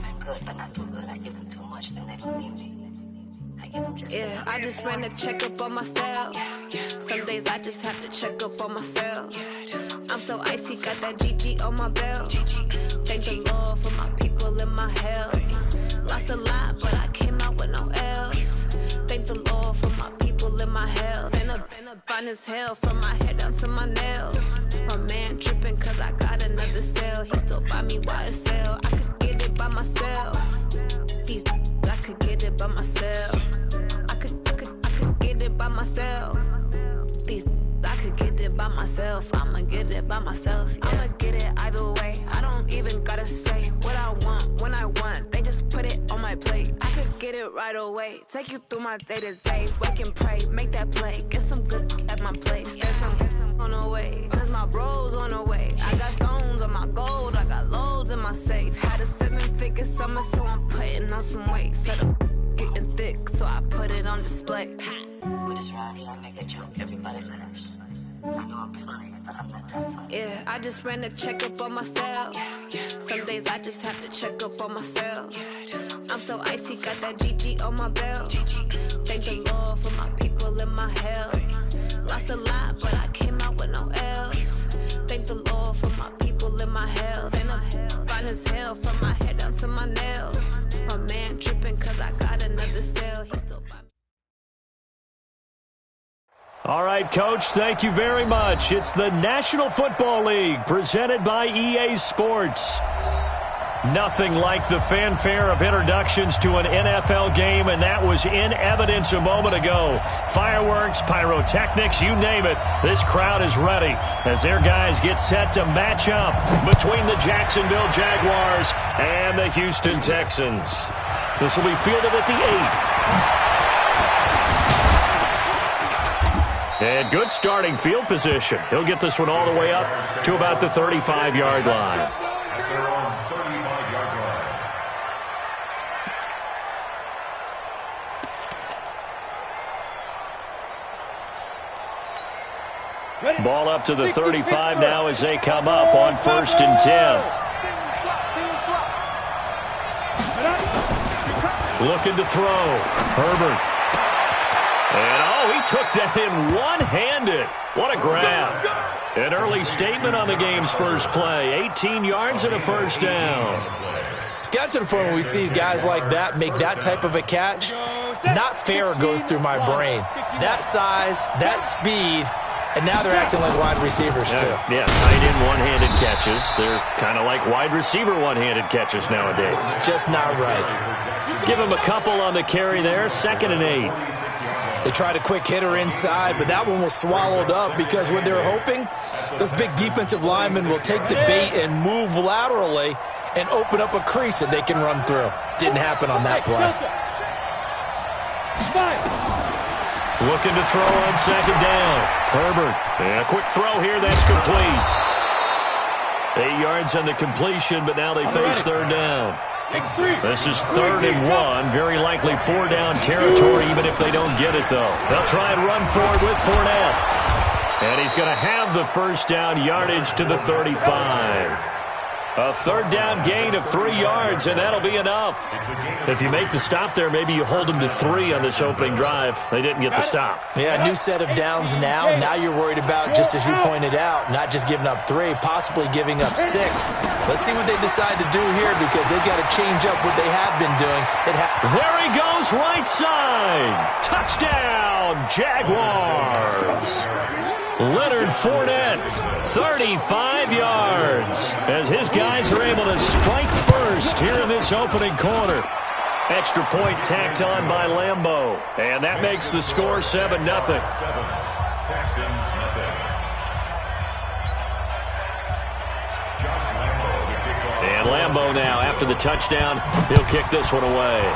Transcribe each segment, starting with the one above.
I'm good, but not too good. I give them too much, then they don't need me. I give them just Yeah, I just ran a checkup on myself. Some days I just have to check up on myself. I'm so icy, got that GG on my belt. Thank the Lord for my people in my health. Lost a lot, but I came out with no else. Thank the Lord for my people in my health. And a fine as hell from my head down to my nails. My man tripping cause I got another cell. He still buy me YSL. I could get it by myself. These I could get it by myself. I could get it by myself. These I could get it by myself. I'ma get it by myself. Yeah. I'ma get it either way. I don't even gotta say what I want when I want. They just put it on my plate. I could get it right away. Take you through my day to day. Wake and pray, make that play. Get some good at my place. There's some on the way, cause my bros on the way. I got stones on my gold. I got loads in my safe. Had a 7-figure summer, so I'm putting on some weight. Set up getting thick, so I put it on display. With this rhyme, I make a joke, everybody laughs. I know I'm funny, but I'm not that funny. Yeah, I just ran a checkup on myself. Some days I just have to check up on myself. I'm so icy, got that GG on my belt. Thank the Lord for my people in my health. Lost a lot, but I came out with no else. Thank the Lord for my people in my health. And I'm fine as hell from my head down to my nails. My man tripping cause I got another cell. He still buy me. All right, Coach, thank you very much. It's the National Football League presented by EA Sports. Nothing like the fanfare of introductions to an NFL game, and that was in evidence a moment ago. Fireworks, pyrotechnics, you name it. This crowd is ready as their guys get set to match up between the Jacksonville Jaguars and the Houston Texans. This will be fielded at the 8. And good starting field position. He'll get this one all the way up to about the 35-yard line. Ball up to the 35 now as they come up on 1st and 10. Looking to throw. Herbert. And, he took that in one-handed. What a grab. An early statement on the game's first play. 18 yards and a first down. It's got to the point where we see guys like that make that type of a catch. Not fair goes through my brain. That size, that speed, and now they're acting like wide receivers, too. Yeah, tight end one-handed catches. They're kind of like wide receiver one-handed catches nowadays. Just not right. Give him a couple on the carry there. 2nd and 8. They tried a quick hitter inside, but that one was swallowed up because what they're hoping, those big defensive linemen will take the bait and move laterally and open up a crease that they can run through. Didn't happen on that play. Looking to throw on 2nd down. Herbert. And a quick throw here. That's complete. 8 yards on the completion, but now they face 3rd down. This is 3rd and 1. Very likely 4-down territory, even if they don't get it, though. They'll try and run forward with Fournette. And he's going to have the first down yardage to the 35. A 3rd down gain of 3 yards, and that'll be enough. If you make the stop there, maybe you hold them to 3 on this opening drive. They didn't get the stop. Yeah, new set of downs now. Now you're worried about, just as you pointed out, not just giving up 3, possibly giving up 6. Let's see what they decide to do here because they've got to change up what they have been doing. There he goes, right side. Touchdown, Jaguars. Leonard Fournette, 35 yards, as his guys are able to strike first here in this opening quarter. Extra point tacked on by Lambeau, and that makes the score 7-0. And Lambeau now, after the touchdown, he'll kick this one away.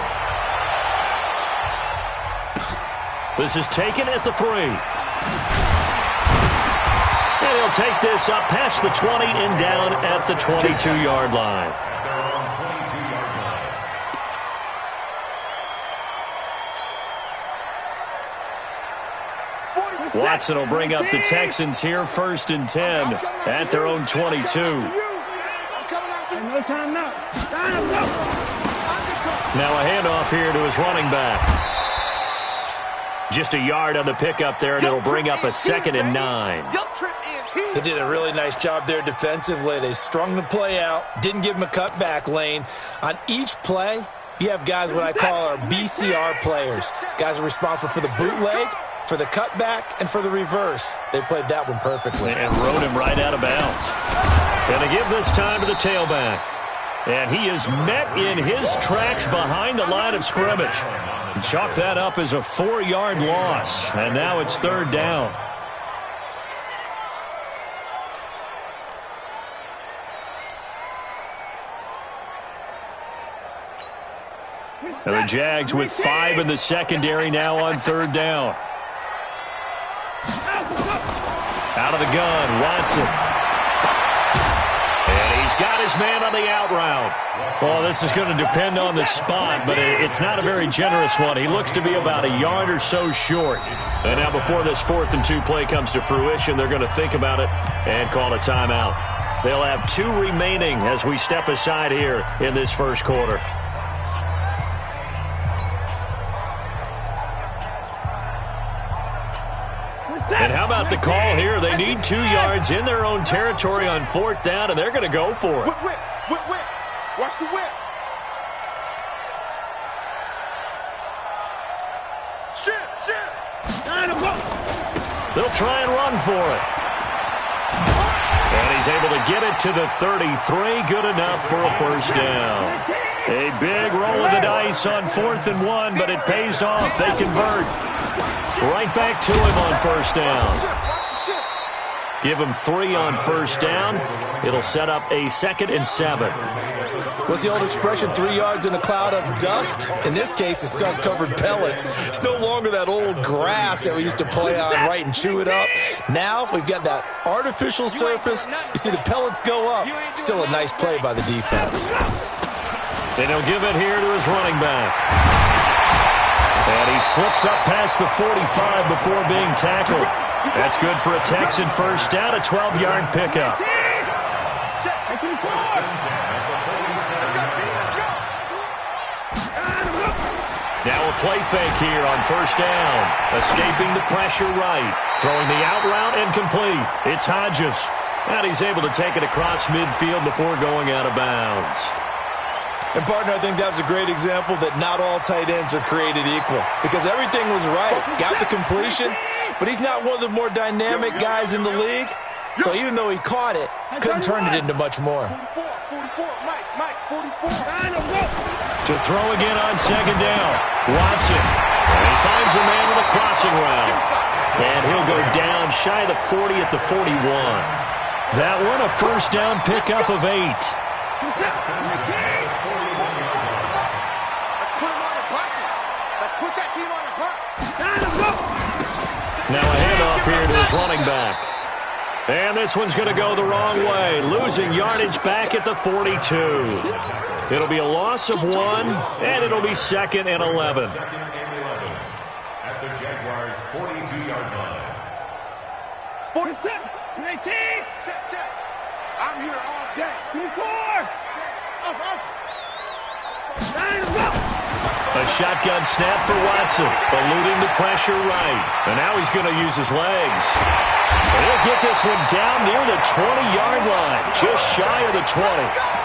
This is taken at the 3. And he'll take this up past the 20 and down at the 22-yard line. Watson will bring up the Texans here, 1st and 10 at their own 22. No time now. Now a handoff here to his running back. Just a yard on the pickup there, and it'll bring up a 2nd and 9. They did a really nice job there defensively. They strung the play out, didn't give him a cutback lane. On each play, you have guys what I call our BCR players. Guys are responsible for the bootleg, for the cutback, and for the reverse. They played that one perfectly. And rode him right out of bounds. And they give this time to the tailback. And he is met in his tracks behind the line of scrimmage. Chalk that up as a 4-yard loss. And now it's 3rd down. And the Jags with 5 in the secondary now on 3rd down. Out of the gun, Watson. And he's got his man on the out route. Well, this is going to depend on the spot, but it's not a very generous one. He looks to be about a yard or so short. And now before this 4th and 2 play comes to fruition, they're going to think about it and call a timeout. They'll have 2 remaining as we step aside here in this first quarter. And how about the call here? They need 2 yards in their own territory on 4th down, and they're going to go for it. Whip. Watch the whip. Shit. They'll try and run for it. And he's able to get it to the 33. Good enough for a 1st down. A big roll of the dice on 4th and 1, but it pays off. They convert. Right back to him on 1st down. Give him 3 on 1st down. It'll set up a 2nd and 7. What's the old expression, 3 yards in a cloud of dust? In this case, it's dust-covered pellets. It's no longer that old grass that we used to play on, right, and chew it up. Now we've got that artificial surface. You see the pellets go up. Still a nice play by the defense. And he'll give it here to his running back. And he slips up past the 45 before being tackled. That's good for a Texan 1st down, a 12-yard pickup. Now a play fake here on 1st down. Escaping the pressure right. Throwing the out route and complete. It's Hodges. And he's able to take it across midfield before going out of bounds. And, partner, I think that was a great example that not all tight ends are created equal. Because everything was right. Got the completion. But he's not one of the more dynamic guys in the league. So even though he caught it, couldn't turn it into much more. 44, Mike, 44. To throw again on 2nd down. Watson. And he finds a man with a crossing route. And he'll go down shy of the 40 at the 41. That one a 1st down pickup of 8. Now a handoff here to his running back. And this one's going to go the wrong way, losing yardage back at the 42. It'll be a loss of 1, and it'll be 2nd and 11. At the Jaguars' 42-yard line. 47, 18. Check. I'm here all day. 24. Up. 9. A shotgun snap for Watson, eluding the pressure right. And now he's going to use his legs. And he'll get this one down near the 20-yard line, just shy of the 20.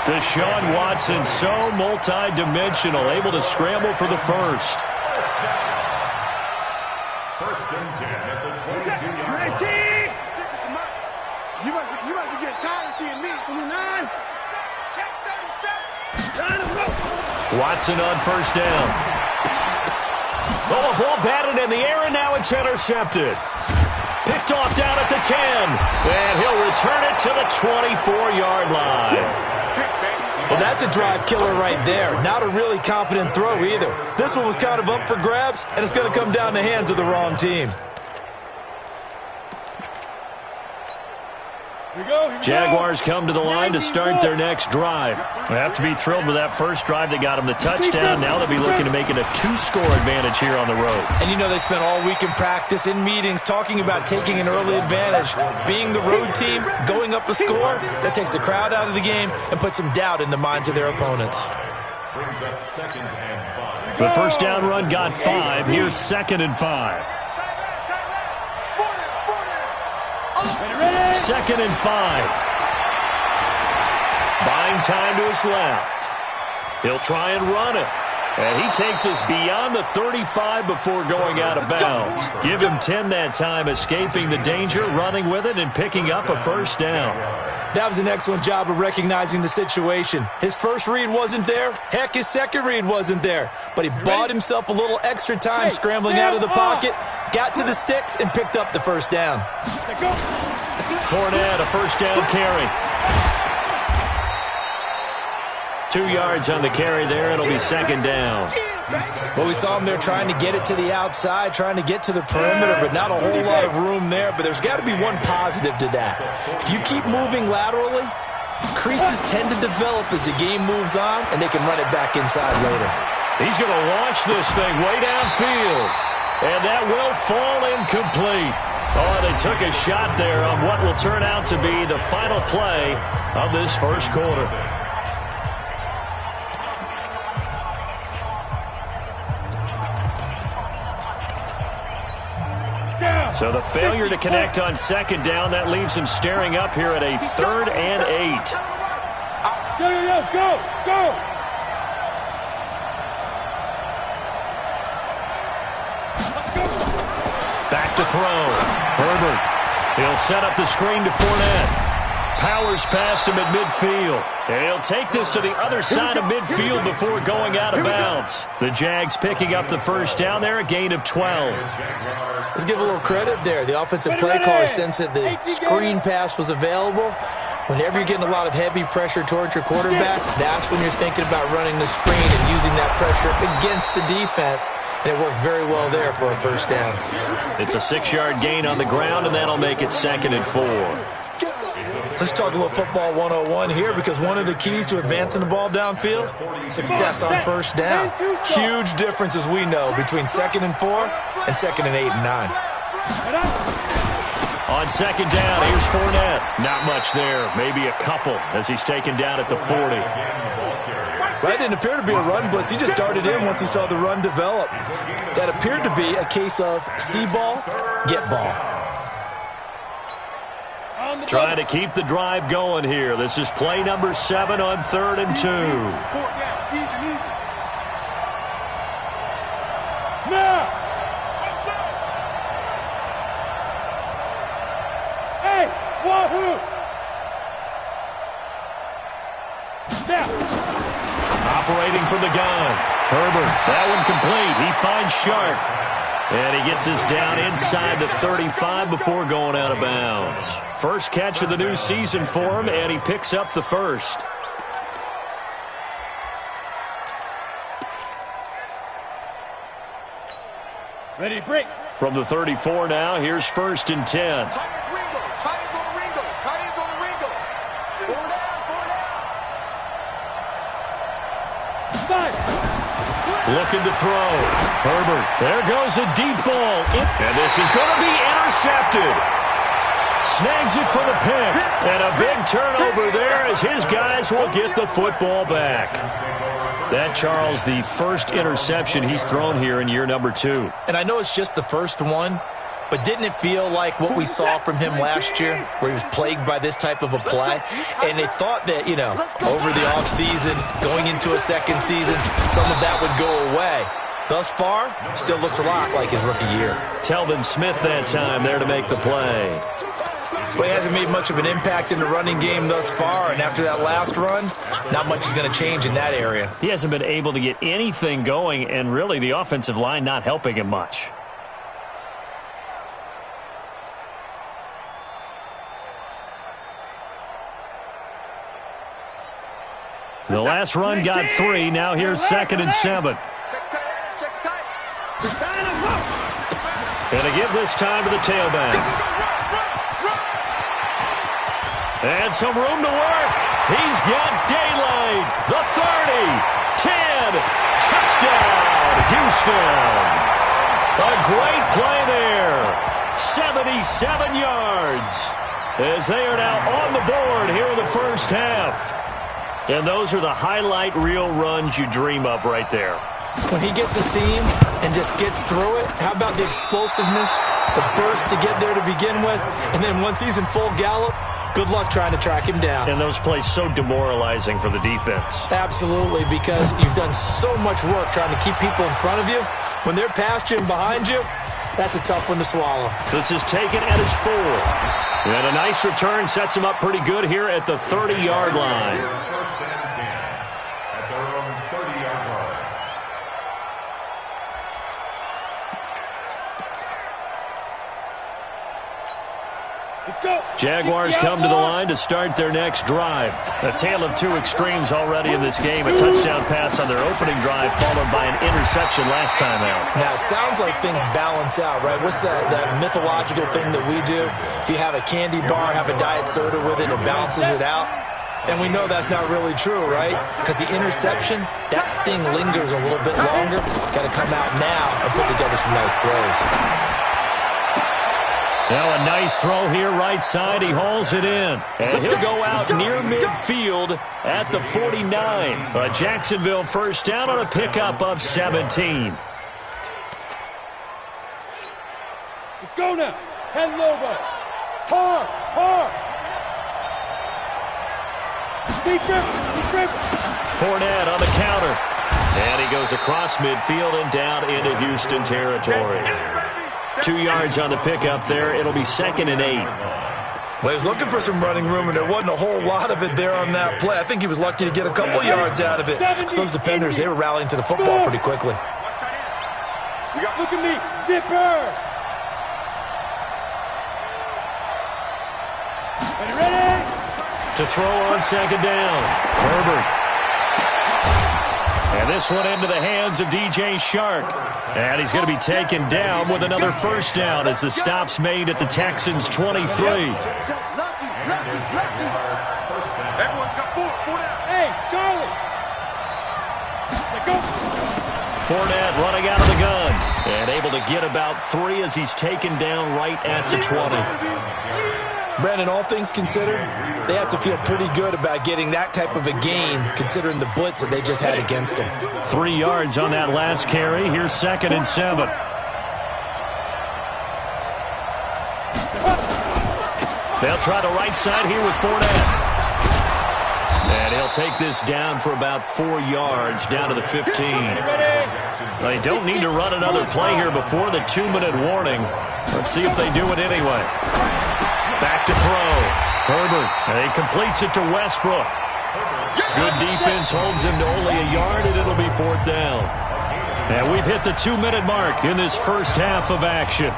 Deshaun Watson, so multi-dimensional, able to scramble for the 1st. 1st and 10 at the 22-yard line. You must be getting tired of seeing me. 29. Check 37. Watson on 1st down. Oh, a ball batted in the air, and now it's intercepted. Picked off down at the 10. And he'll return it to the 24-yard line. Well, that's a drive killer right there. Not a really confident throw either. This one was kind of up for grabs, and it's going to come down the hands of the wrong team. Jaguars come to the line to start their next drive. They have to be thrilled with that first drive that got them the touchdown. Now they'll be looking to make it a 2-score advantage here on the road. And you know they spent all week in practice, in meetings, talking about taking an early advantage. Being the road team, going up a score, that takes the crowd out of the game and puts some doubt in the minds of their opponents. Brings up 2nd and 5. The first down run got 5. Here's 2nd and 5. 2nd and 5. Buying time to his left. He'll try and run it. And he takes us beyond the 35 before going out of bounds. Give him 10 that time, escaping the danger, running with it, and picking up a first down. That was an excellent job of recognizing the situation. His first read wasn't there. Heck, his second read wasn't there. But he bought himself a little extra time scrambling out of the pocket, got to the sticks, and picked up the first down. Fournette, a first down carry. 2 yards on the carry there. It'll be 2nd down. Well, we saw him there trying to get it to the outside, trying to get to the perimeter, but not a whole lot of room there. But there's got to be one positive to that. If you keep moving laterally, creases tend to develop as the game moves on, and they can run it back inside later. He's going to launch this thing way downfield. And that will fall incomplete. Oh, they took a shot there on what will turn out to be the final play of this first quarter. So the failure to connect on 2nd down, that leaves him staring up here at a 3rd and 8. Go! Back to throw. Herbert. He'll set up the screen to Fournette. Powers past him at midfield. And he'll take this to the other side of midfield before going out of bounds. The Jags picking up the first down there, a gain of 12. Let's give a little credit there. The offensive play caller sensed that the screen pass was available. Whenever you're getting a lot of heavy pressure towards your quarterback, that's when you're thinking about running the screen and using that pressure against the defense. And it worked very well there for a first down. It's a 6-yard gain on the ground, and that'll make it 2nd and 4. Let's talk a little football 101 here, because one of the keys to advancing the ball downfield, success on first down. Huge difference, as we know, between 2nd and 4 and 2nd and 8 and 9. On 2nd down, here's Fournette. Not much there, maybe a couple, as he's taken down at the 40. That didn't appear to be a run blitz. He just darted in once he saw the run develop. That appeared to be a case of see ball, get ball. Trying to keep the drive going here. This is play number 7 on 3rd and 2. Now! Hey, wahoo! Now! Operating from the gun. Herbert, that one complete. He finds Sharp. And he gets us down inside the 35 before going out of bounds. First catch of the new season for him, and he picks up the first. Ready to break. From the 34 now, here's 1st and 10. Looking to throw. Herbert. There goes a deep ball. And this is going to be intercepted. Snags it for the pick. And a big turnover there as his guys will get the football back. That, Charles, the first interception he's thrown here in year number 2. And I know it's just the first one, but didn't it feel like what we saw from him last year, where he was plagued by this type of a play? And they thought that, you know, over the offseason, going into a second season, some of that would go away. Thus far, still looks a lot like his rookie year. Telvin Smith that time there to make the play. But he hasn't made much of an impact in the running game thus far, and after that last run, not much is going to change in that area. He hasn't been able to get anything going, and really the offensive line not helping him much. The last run got 3. Now here's 2nd and 7. And to give this time to the tailback. And some room to work. He's got daylight. The 30, 10, touchdown, Houston. A great play there. 77 yards as they are now on the board here in the first half. And those are the highlight reel runs you dream of right there. When he gets a seam and just gets through it, how about the explosiveness, the burst to get there to begin with, and then once he's in full gallop, good luck trying to track him down. And those plays so demoralizing for the defense. Absolutely, because you've done so much work trying to keep people in front of you. When they're past you and behind you, that's a tough one to swallow. This is taken at his 4. And a nice return sets him up pretty good here at the 30-yard line. First and 10 at their own 30-yard line. Let's go. Jaguars come to the line to start their next drive. A tale of two extremes already in this game. A touchdown pass on their opening drive followed by an interception last time out. Now, it sounds like things balance out, right? What's that mythological thing that we do? If you have a candy bar, have a diet soda with it, it balances it out. And we know that's not really true, right? Because the interception, that sting lingers a little bit longer. Got to come out now and put together some nice plays. Now a nice throw here right side. He hauls it in. And he'll go out near midfield at the 49. A Jacksonville first down on a pickup of 17. Let's go now. 10 Lobo. Tar. Fournette on the counter. And he goes across midfield and down into Houston territory. 2 yards on the pickup there. It'll be 2nd and 8. Well, he was looking for some running room, and there wasn't a whole lot of it there on that play. I think he was lucky to get a couple yards out of it. Because those defenders, they were rallying to the football pretty quickly. Look at me. Zipper. Ready? To throw on 2nd down. Herbert. And this one into the hands of DJ Shark. And he's going to be taken down with another first down as the stop's made at the Texans' 23. Everyone's got 4 down. Hey, Charlie. Let's go. Fournette running out of the gun. And able to get about 3 as he's taken down right at the 20. Brandon, all things considered, they have to feel pretty good about getting that type of a gain considering the blitz that they just had against them. 3 yards on that last carry. Here's 2nd and 7. They'll try the right side here with Fournette. And he'll take this down for about 4 yards, down to the 15. They don't need to run another play here before the 2-minute warning. Let's see if they do it anyway. Back to throw. Herbert. And he completes it to Westbrook. Good defense holds him to only a yard, and it'll be 4th down. And we've hit the 2-minute mark in this first half of action.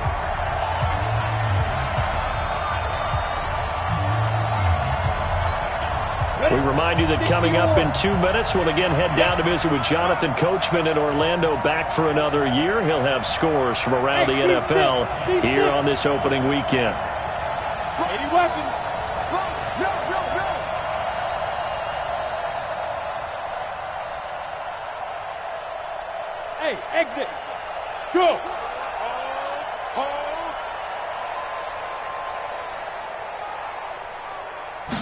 We remind you that coming up in 2 minutes, we'll again head down to visit with Jonathan Coachman in Orlando, back for another year. He'll have scores from around the NFL here on this opening weekend. Any weapons? No. Hey, exit. Go. Hold.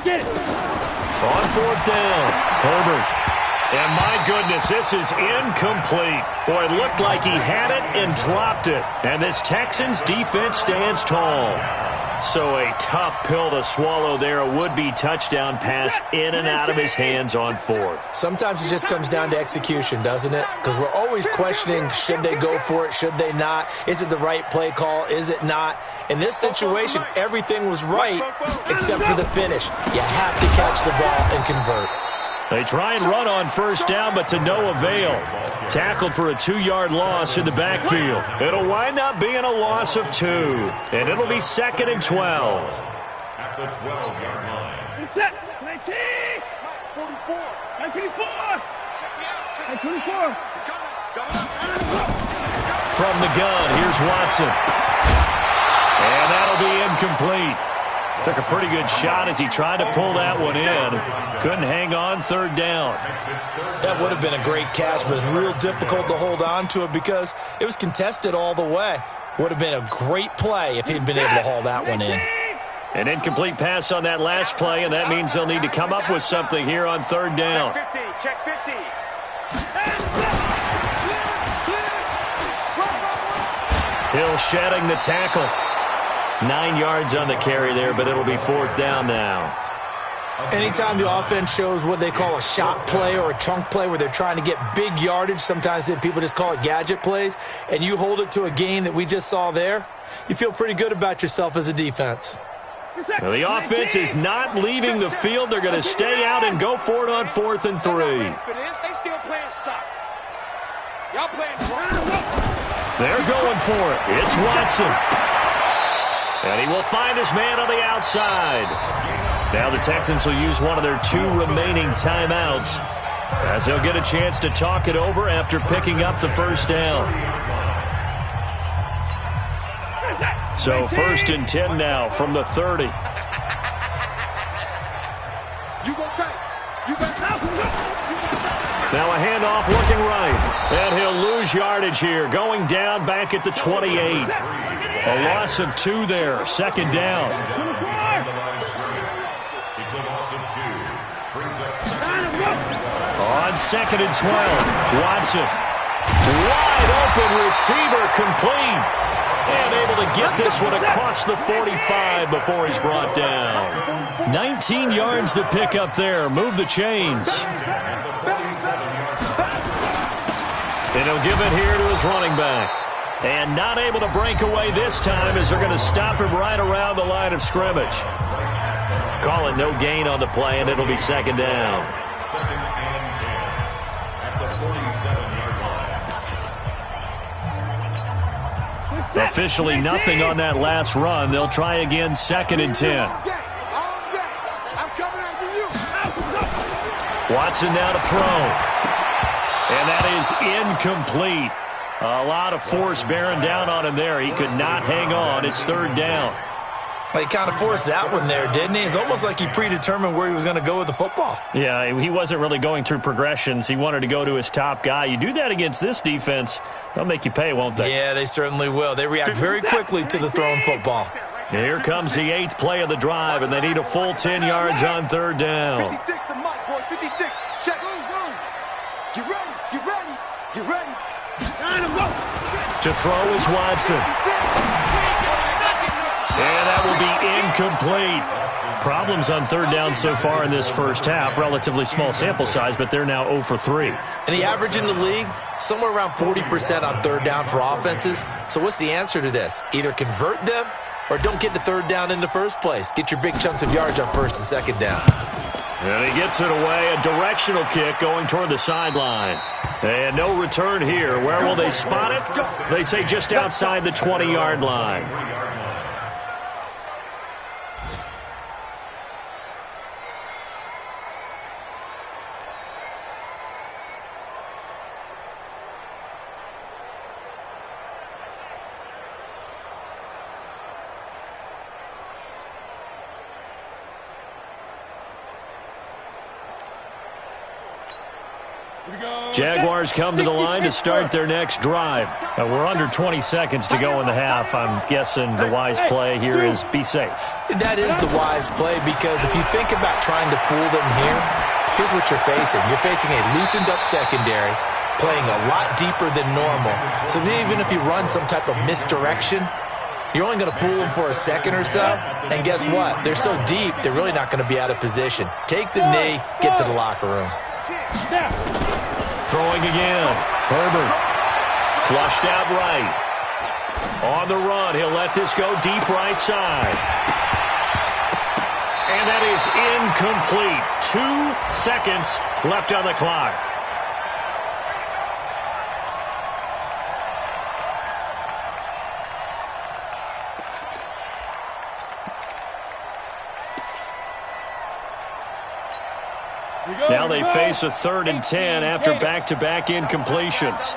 Get it. On 4th down, Herbert. And my goodness, this is incomplete. Boy, it looked like he had it and dropped it. And this Texans defense stands tall. So a tough pill to swallow there. A would-be touchdown pass in and out of his hands on 4th. Sometimes it just comes down to execution, doesn't it? Because we're always questioning, should they go for it, should they not? Is it the right play call, is it not? In this situation, everything was right except for the finish. You have to catch the ball and convert. They try and run on 1st down, but to no avail. Tackled for a 2-yard loss in the backfield. It'll wind up being a loss of 2. And it'll be 2nd and 12. At the 12-yard line. Set. 19. 44. 924. 924. From the gun, here's Watson. And that'll be incomplete. Took a pretty good shot as he tried to pull that one in. Couldn't hang on 3rd down. That would have been a great catch, but it was real difficult to hold on to it because it was contested all the way. Would have been a great play if he'd been able to haul that one in. An incomplete pass on that last play, and that means they'll need to come up with something here on third down. Check 50. Hill shedding the tackle. 9 yards on the carry there, but it'll be fourth down now. Anytime the offense shows what they call a shot play or a chunk play where they're trying to get big yardage, sometimes people just call it gadget plays, and you hold it to a gain that we just saw there, you feel pretty good about yourself as a defense. Well, the offense is not leaving the field. They're going to stay out and go for it on 4th and 3. They still playing soft. Y'all playing. They're going for it. It's Watson. And he will find his man on the outside. Now the Texans will use one of their 2 remaining timeouts as they'll get a chance to talk it over after picking up the first down. So 1st and 10 now from the 30. You go tight. You go tight. Now a handoff looking right. And he'll lose yardage here. Going down back at the 28. A loss of 2 there. 2nd down. It's a loss of 2. Brings up On 2nd and 12. Watson. Wide open receiver complete. And able to get this one across the 45 before he's brought down. 19 yards to pick up there. Move the chains. And he'll give it here to his running back. And not able to break away this time as they're going to stop him right around the line of scrimmage. Call it no gain on the play, and it'll be 2nd down. 2nd and 10 at the 47-yard line. Officially nothing on that last run. They'll try again 2nd and 10. Watson now to throw. And that is incomplete. A lot of force bearing down on him there. He could not hang on. It's 3rd down. He kind of forced that one there, didn't he? It's almost like he predetermined where he was going to go with the football. Yeah, he wasn't really going through progressions. He wanted to go to his top guy. You do that against this defense, they'll make you pay, won't they? Yeah, they certainly will. They react very quickly to the thrown football. Here comes the 8th play of the drive, and they need a full 10 yards on 3rd down. 56 to Mike, boys. 56. Check. Get ready. Get ready. Get ready. To throw is Watson. And that will be incomplete. Problems on 3rd down so far in this first half. Relatively small sample size, but they're now 0 for 3. And the average in the league, somewhere around 40% on 3rd down for offenses. So what's the answer to this? Either convert them or don't get to 3rd down in the first place. Get your big chunks of yards on 1st and 2nd down. And he gets it away. A directional kick going toward the sideline. And no return here. Where will they spot it? They say just outside the 20-yard line. Jaguars come to the line to start their next drive. We're under 20 seconds to go in the half. I'm guessing the wise play here is be safe. That is the wise play because if you think about trying to fool them here, here's what you're facing. You're facing a loosened up secondary, playing a lot deeper than normal. So even if you run some type of misdirection, you're only going to fool them for a second or so. And guess what? They're so deep, they're really not going to be out of position. Take the knee, get to the locker room. Throwing again. Herbert. Flushed out right. On the run. He'll let this go deep right side. And that is incomplete. 2 seconds left on the clock. Now they face a 3rd and 10 after back-to-back incompletions.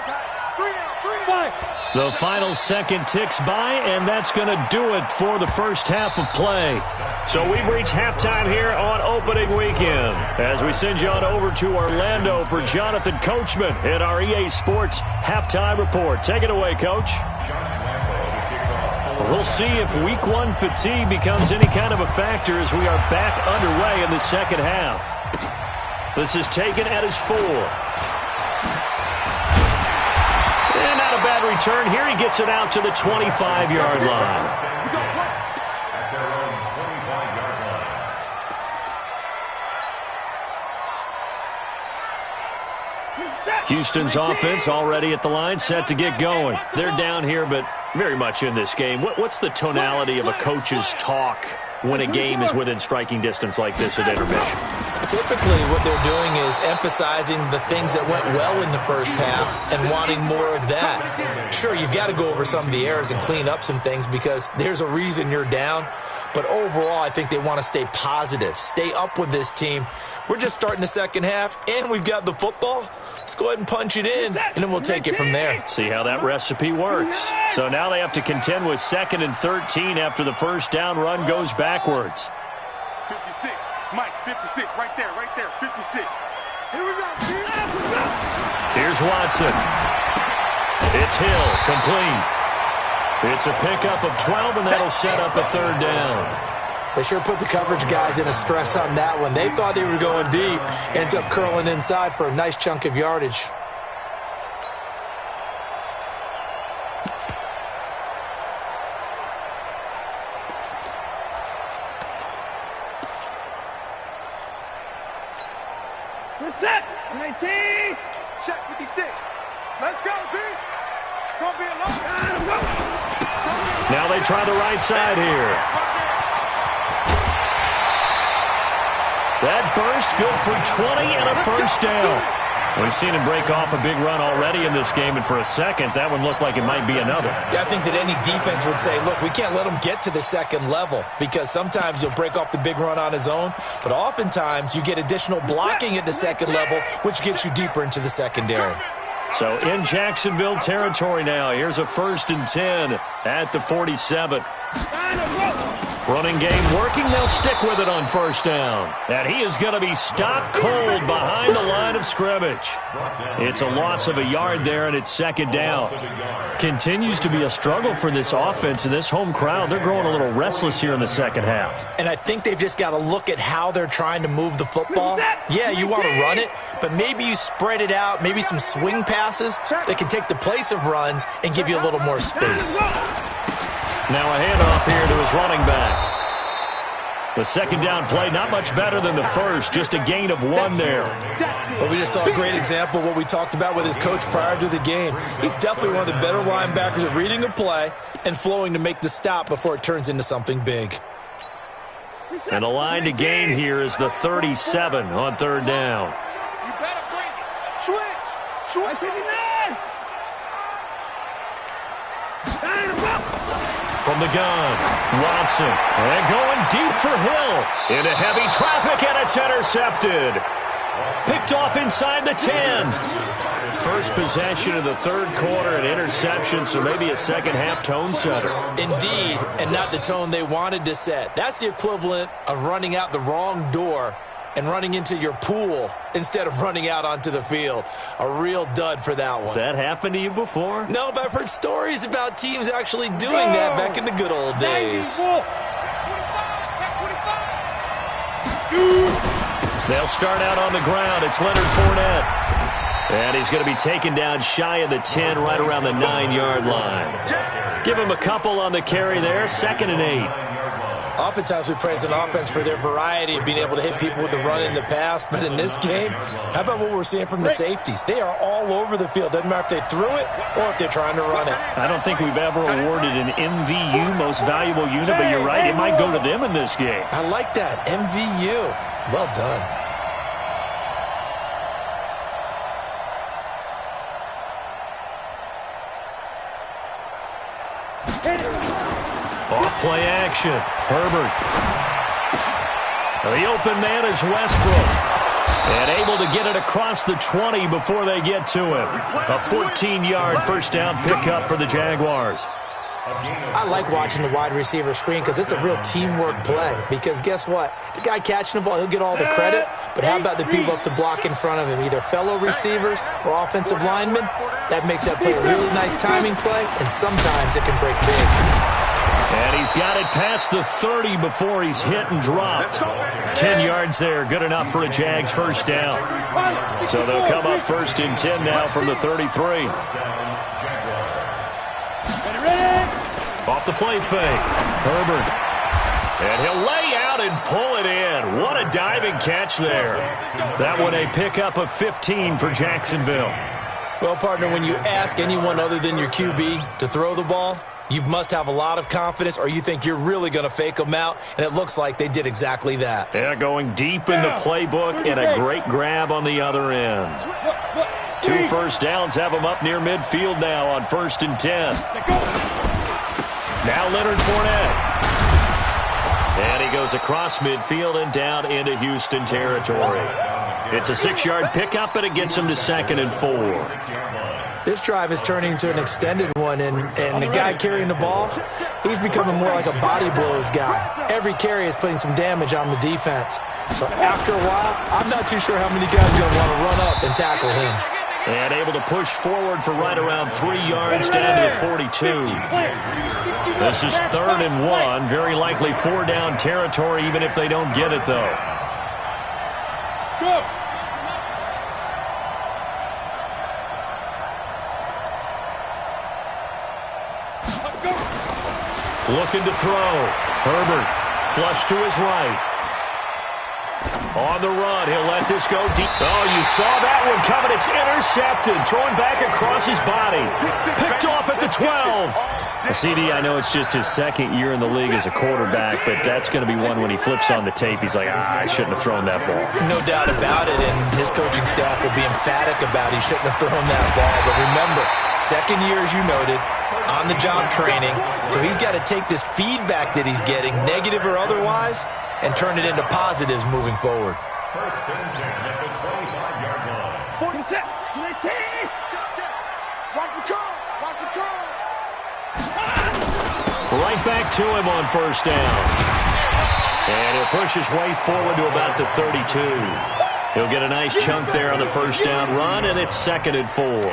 The final second ticks by, and that's going to do it for the first half of play. So we've reached halftime here on opening weekend as we send you on over to Orlando for Jonathan Coachman in our EA Sports Halftime Report. Take it away, Coach. We'll see if Week 1 fatigue becomes any kind of a factor as we are back underway in the second half. This is taken at his 4. And not a bad return here. He gets it out to the 25-yard line. At their own 25-yard line. Houston's offense already at the line, set to get going. They're down here, but very much in this game. What's the tonality of a coach's talk when a game is within striking distance like this at intermission? Typically, what they're doing is emphasizing the things that went well in the first half and wanting more of that. Sure, you've got to go over some of the errors and clean up some things because there's a reason you're down. But overall, I think they want to stay positive, stay up with this team. We're just starting the second half, and we've got the football. Let's go ahead and punch it in, and then we'll take it from there. See how that recipe works. So now they have to contend with 2nd and 13 after the first down run goes backwards. 56. Mike, 56. Right there, 56. Here we go. Here's Watson. It's Hill, complete. It's a pickup of 12, and that'll set up a 3rd down. They sure put the coverage guys in a stress on that one. They thought they were going deep. Ends up curling inside for a nice chunk of yardage. We're set. 19. Check 56. Let's go, D. It's going to be a long time. Now they try the right side here. That burst good for 20 and a first down. We've seen him break off a big run already in this game, and for a second, that one looked like it might be another. Yeah, I think that any defense would say, look, we can't let him get to the second level because sometimes he'll break off the big run on his own, but oftentimes you get additional blocking at the second level, which gets you deeper into the secondary. So in Jacksonville territory now. Here's a 1st and 10 at the 47. Running game working. They'll stick with it on first down. And he is going to be stopped cold behind the line of scrimmage. It's a loss of a yard there, and it's 2nd down. Continues to be a struggle for this offense and this home crowd. They're growing a little restless here in the second half. And I think they've just got to look at how they're trying to move the football. Yeah, you want to run it, but maybe you spread it out, maybe some swing passes that can take the place of runs and give you a little more space. Now a handoff here to his running back. The 2nd down play, not much better than the first, just a gain of 1 there. Well, we just saw a great example of what we talked about with his coach prior to the game. He's definitely one of the better linebackers at reading a play and flowing to make the stop before it turns into something big. And a line to gain here is the 37 on 3rd down. You better bring it. Switch. 59. From the gun, Watson, and going deep for Hill. Into heavy traffic, and it's intercepted. Picked off inside the 10. First possession of the 3rd quarter, an interception, so maybe a second-half tone setter. Indeed, and not the tone they wanted to set. That's the equivalent of running out the wrong door and running into your pool instead of running out onto the field. A real dud for that one. Has that happened to you before? No, but I've heard stories about teams actually doing that back in the good old days. They'll start out on the ground. It's Leonard Fournette. And he's going to be taken down shy of the 10, right around the 9-yard line. Give him a couple on the carry there, 2nd and 8. Oftentimes we praise an offense for their variety of being able to hit people with the run in the past, but in this game, how about what we're seeing from the safeties? They are all over the field. Doesn't matter if they threw it or if they're trying to run it. I don't think we've ever awarded an MVU, most valuable unit, but you're right, it might go to them in this game. I like that, MVU. Well done. Off play action. Herbert. The open man is Westbrook. And able to get it across the 20 before they get to him. A 14-yard first down pickup for the Jaguars. I like watching the wide receiver screen because it's a real teamwork play. Because guess what? The guy catching the ball, he'll get all the credit. But how about the people up to block in front of him? Either fellow receivers or offensive linemen. That makes that play a really nice timing play, and sometimes it can break big. And he's got it past the 30 before he's hit and dropped. 10 yards there, good enough for a Jags first down. So they'll come up first and 10 now from the 33. Off the play fake, Herbert. And he'll lay out and pull it in. What a diving catch there. That one a pickup of 15 for Jacksonville. Well, partner, when you ask anyone other than your QB to throw the ball, you must have a lot of confidence, or you think you're really going to fake them out, and it looks like they did exactly that. Yeah, going deep in the playbook and a great grab on the other end. 2 first downs have them up near midfield now on 1st and 10. Now Leonard Fournette. And he goes across midfield and down into Houston territory. It's a 6-yard pickup, but it gets him to 2nd and 4. This drive is turning into an extended one, and the guy carrying the ball, he's becoming more like a body blows guy. Every carry is putting some damage on the defense. So after a while, I'm not too sure how many guys are going to want to run up and tackle him. And able to push forward for right around 3 yards down to the 42. This is 3rd and 1. Very likely 4-down territory, even if they don't get it, though. Go. Looking to throw. Herbert, flush to his right. On the run, he'll let this go deep. Oh, you saw that one coming. It's intercepted. Throwing back across his body. Picked off at the 12. CD, I know it's just his 2nd year in the league as a quarterback, but that's going to be one when he flips on the tape. He's like, I shouldn't have thrown that ball. No doubt about it, and his coaching staff will be emphatic about he shouldn't have thrown that ball. But remember, 2nd year, as you noted, on-the-job training, so he's got to take this feedback that he's getting, negative or otherwise, and turn it into positives moving forward. First and 10 at the 25-yard line. 47, 19. Watch the curl. Watch the curl. Right back to him on 1st down. And he'll push his way forward to about the 32. He'll get a nice chunk there on the 1st down run, and it's 2nd and 4.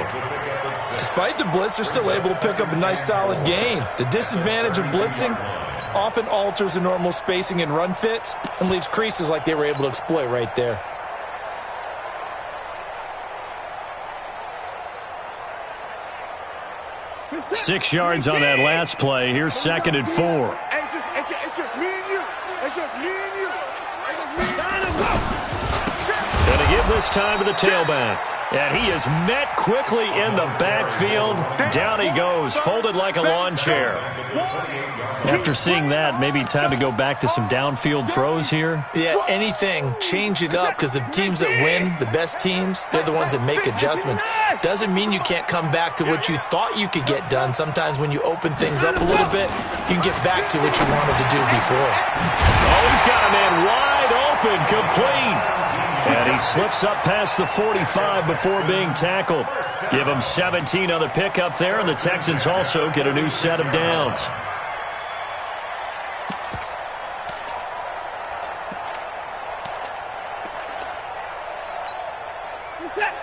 Despite the blitz, they're still able to pick up a nice solid gain. The disadvantage of blitzing often alters the normal spacing and run fits and leaves creases like they were able to exploit right there. Six yards on that last play. Here's 2nd and 4. It's just me and you. It's just me and you. It's just me and you. Gonna give this time to the tailback. And he is met quickly in the backfield. Down he goes, folded like a lawn chair. After seeing that, maybe time to go back to some downfield throws here. Yeah, anything. Change it up, because the teams that win, the best teams, they're the ones that make adjustments. Doesn't mean you can't come back to what you thought you could get done. Sometimes when you open things up a little bit, you can get back to what you wanted to do before. Oh, he's got a man wide open, complete. And he slips up past the 45 before being tackled. Give him 17 on the pickup there, and the Texans also get a new set of downs.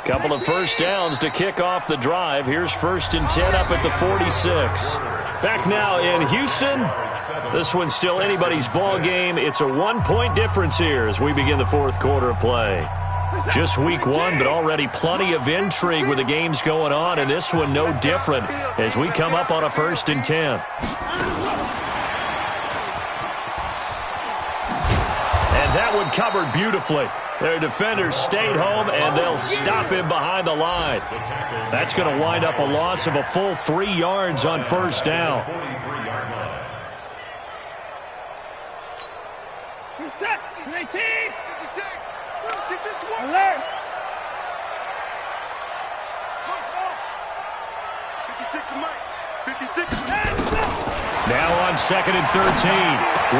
Couple of first downs to kick off the drive. Here's 1st and 10 up at the 46. Back now in Houston. This one's still anybody's ball game. It's a 1-point difference here as we begin the 4th quarter of play. Just week 1, but already plenty of intrigue with the games going on, and this one no different as we come up on a 1st and 10. And that one covered beautifully. Their defenders stayed home, and they'll stop him behind the line. That's going to wind up a loss of a full 3 yards on 1st down. Set. 19. 56. Get just one. Alert. 56 to Mike. 56 to Now on 2nd and 13.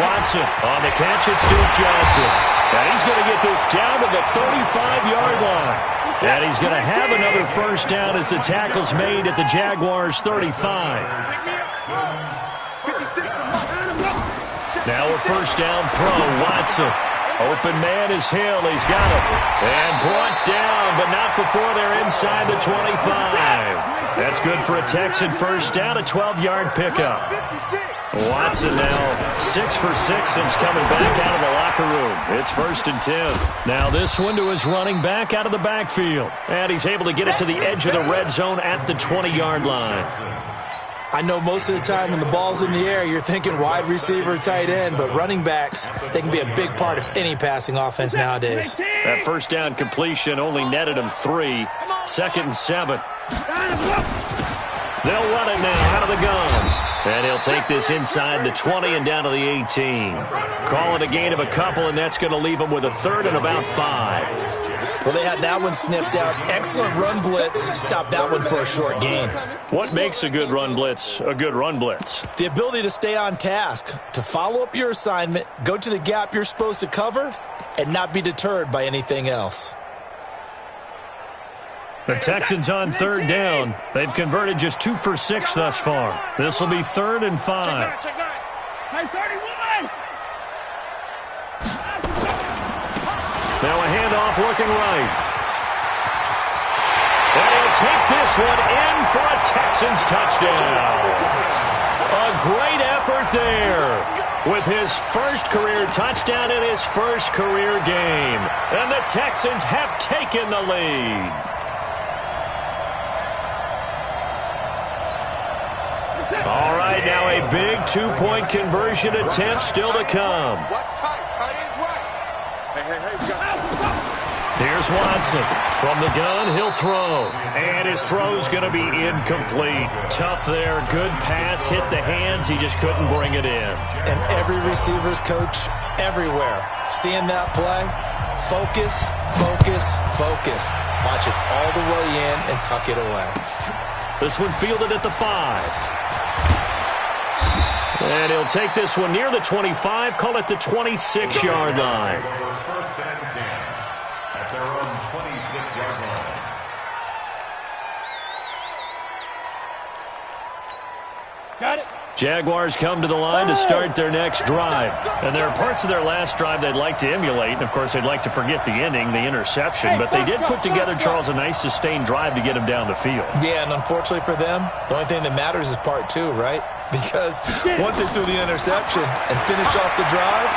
Watson on the catch. It's Duke Johnson. And he's going to get this down to the 35-yard line. And he's going to have another first down as the tackle's made at the Jaguars' 35. Now a first down throw. Watson. Open man is Hill. He's got it. And brought down, but not before they're inside the 25. That's good for a Texan first down, a 12-yard pickup. 56. Watson now 6 for 6 since coming back out of the locker room. It's 1st and 10. Now this one to his running back out of the backfield. And he's able to get it to the edge of the red zone at the 20-yard line. I know most of the time when the ball's in the air, you're thinking wide receiver, tight end, but running backs, they can be a big part of any passing offense nowadays. That first down completion only netted him 3. 2nd and 7. They'll run it now out of the gun. And he'll take this inside the 20 and down to the 18. Call it a gain of a couple, and that's going to leave him with a 3rd and about 5. Well, they had that one sniffed out. Excellent run blitz. Stop that one for a short gain. What makes a good run blitz a good run blitz? The ability to stay on task, to follow up your assignment, go to the gap you're supposed to cover, and not be deterred by anything else. The Texans on 3rd down. They've converted just 2 for 6 thus far. This will be 3rd and 5. Check that. Hey, 31! Now a handoff looking right. And he'll take this one in for a Texans touchdown. A great effort there with his first career touchdown in his first career game. And the Texans have taken the lead. All right, now a big 2-point conversion attempt still to come. Watch tight. Tight is right. Hey. Here's Watson. From the gun, he'll throw. And his throw's going to be incomplete. Tough there. Good pass. Hit the hands. He just couldn't bring it in. And every receiver's coach everywhere. Seeing that play, focus, focus, focus. Watch it all the way in and tuck it away. This one fielded at the 5. And he'll take this one near the 25, call it the 26-yard line. 1st and 10 at their own 26-yard line. Got it. Jaguars come to the line to start their next drive. And there are parts of their last drive they'd like to emulate. And, of course, they'd like to forget the ending, the interception. But they did put together, Charles, a nice sustained drive to get him down the field. Yeah, and unfortunately for them, the only thing that matters is part 2, right? Because once they threw the interception and finished off the drive,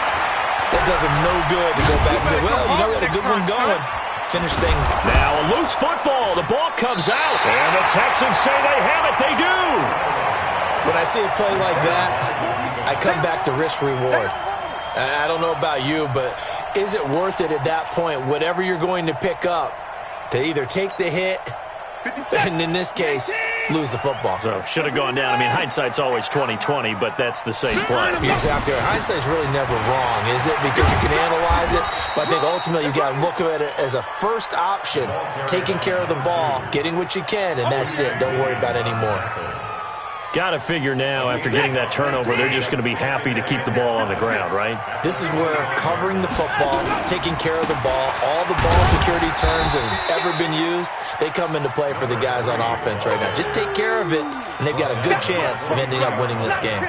that does them no good to go back and say, well, you know, we had a good one going. Finish things. Now a loose football. The ball comes out. And the Texans say they have it. They do. When I see a play like that, I come back to risk-reward. I don't know about you, but is it worth it at that point, whatever you're going to pick up, to either take the hit and, in this case, lose the football? So should have gone down. I mean, hindsight's always 20/20, but that's the same play. You're exactly right. Hindsight's really never wrong, is it? Because you can analyze it, but I think ultimately you've got to look at it as a first option, taking care of the ball, getting what you can, and that's it. Don't worry about any more. Got to figure now, after getting that turnover, they're just going to be happy to keep the ball on the ground, right? This is where covering the football, taking care of the ball, all the ball security terms that have ever been used, they come into play for the guys on offense right now. Just take care of it, and they've got a good chance of ending up winning this game.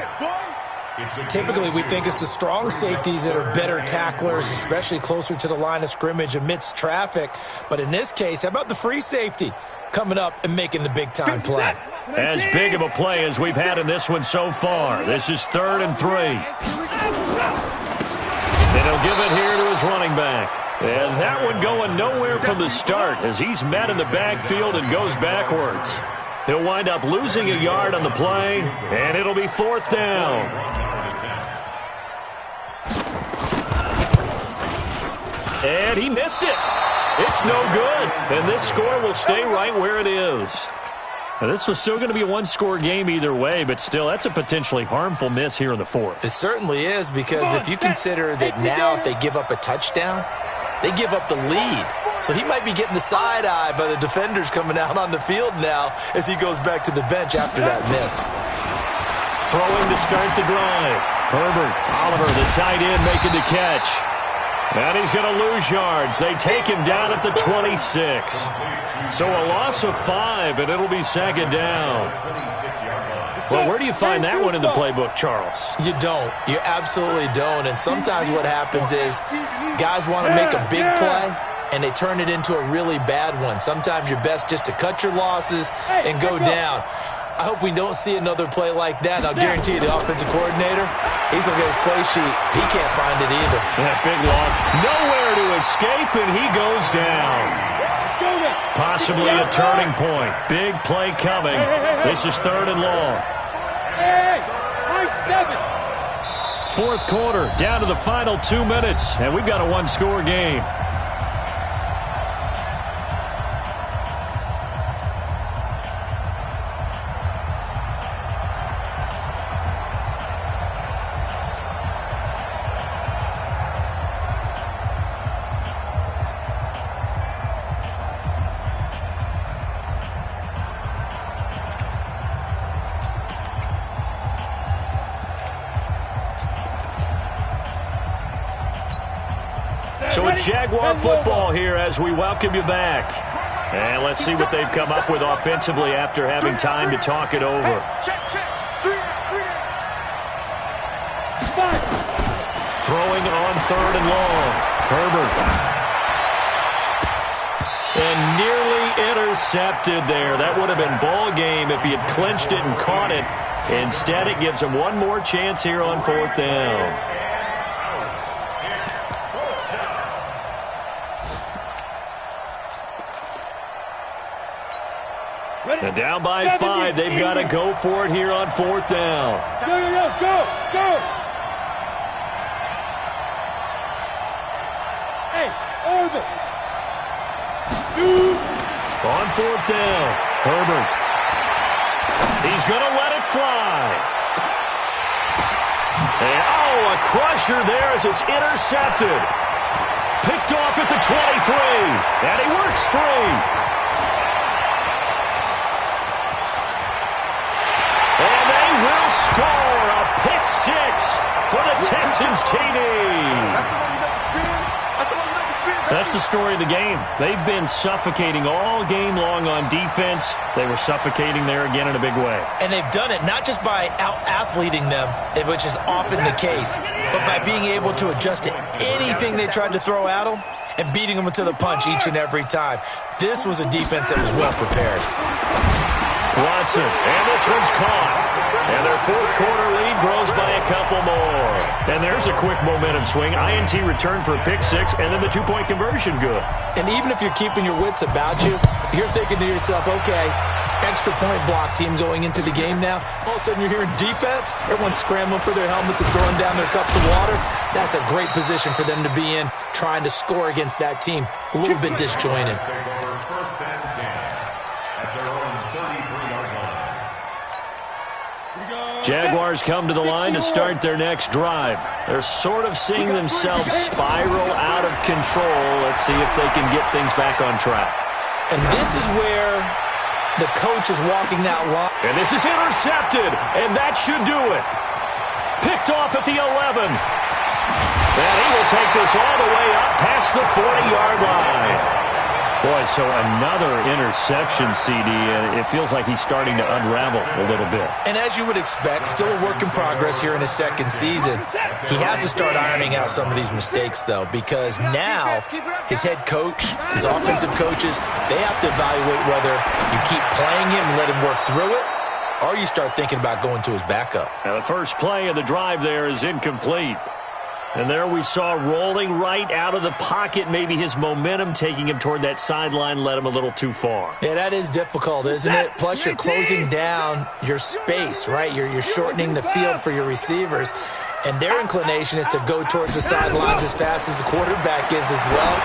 Typically, we think it's the strong safeties that are better tacklers, especially closer to the line of scrimmage amidst traffic. But in this case, how about the free safety coming up and making the big-time play? As big of a play as we've had in this one so far. This is 3rd and 3. And he'll give it here to his running back. And that one going nowhere from the start as he's met in the backfield and goes backwards. He'll wind up losing a yard on the play, and it'll be 4th down. And he missed it. It's no good. And this score will stay right where it is. Now, this was still going to be a one-score game either way, but still, that's a potentially harmful miss here in the 4th. It certainly is, because if you consider that now if they give up a touchdown, they give up the lead. So he might be getting the side-eye by the defenders coming out on the field now as he goes back to the bench after that miss. Throwing to start the drive. Herbert, Oliver, the tight end, making the catch. And he's going to lose yards. They take him down at the 26. So a loss of 5, and it'll be 2nd down. Well, where do you find that one in the playbook, Charles? You don't. You absolutely don't. And sometimes what happens is guys want to make a big play, and they turn it into a really bad one. Sometimes you're best just to cut your losses and go down. I hope we don't see another play like that. I'll guarantee you the offensive coordinator, he's looking at his play sheet. He can't find it either. That big loss. Nowhere to escape, and he goes down. Possibly a turning point. Big play coming. This is 3rd and long. Fourth quarter, down to the final 2 minutes, and we've got a one-score game. So it's Jaguar football here as we welcome you back. And let's see what they've come up with offensively after having time to talk it over. Throwing on 3rd and long. Herbert. And nearly intercepted there. That would have been ball game if he had clinched it and caught it. Instead, it gives him one more chance here on 4th down. And down by 5, they've got to go for it here on 4th down. Go! Hey, Irvin! Shoot! On 4th down, Herbert. He's going to let it fly. And, a crusher there as it's intercepted. Picked off at the 23. And he works free. And they will score a pick 6 for the Texans TD. That's the story of the game. They've been suffocating all game long on defense. They were suffocating there again in a big way. And they've done it not just by out-athleting them, which is often the case, but by being able to adjust to anything they tried to throw at them and beating them to the punch each and every time. This was a defense that was well prepared. Watson, and this one's caught. And their fourth quarter lead grows by a couple more. And there's a quick momentum swing. INT return for a pick 6, and then the 2-point conversion good. And even if you're keeping your wits about you, you're thinking to yourself, okay, extra point block team going into the game now. All of a sudden you're hearing defense. Everyone's scrambling for their helmets and throwing down their cups of water. That's a great position for them to be in, trying to score against that team. A little bit disjointed. Jaguars come to the line to start their next drive. They're sort of seeing themselves spiral out of control. Let's see if they can get things back on track. And this is where the coach is walking that line. And this is intercepted, and that should do it. Picked off at the 11. And he will take this all the way up past the 40-yard line. Boy, so another interception, CD, and it feels like he's starting to unravel a little bit. And as you would expect, still a work in progress here in his second season. He has to start ironing out some of these mistakes, though, because now his head coach, his offensive coaches, they have to evaluate whether you keep playing him and let him work through it, or you start thinking about going to his backup. Now, the first play of the drive there is incomplete. And there we saw rolling right out of the pocket. Maybe his momentum taking him toward that sideline led him a little too far. Yeah, that is difficult, isn't it? Plus, you're closing down your space, right? You're shortening the field for your receivers. And their inclination is to go towards the sidelines as fast as the quarterback is as well.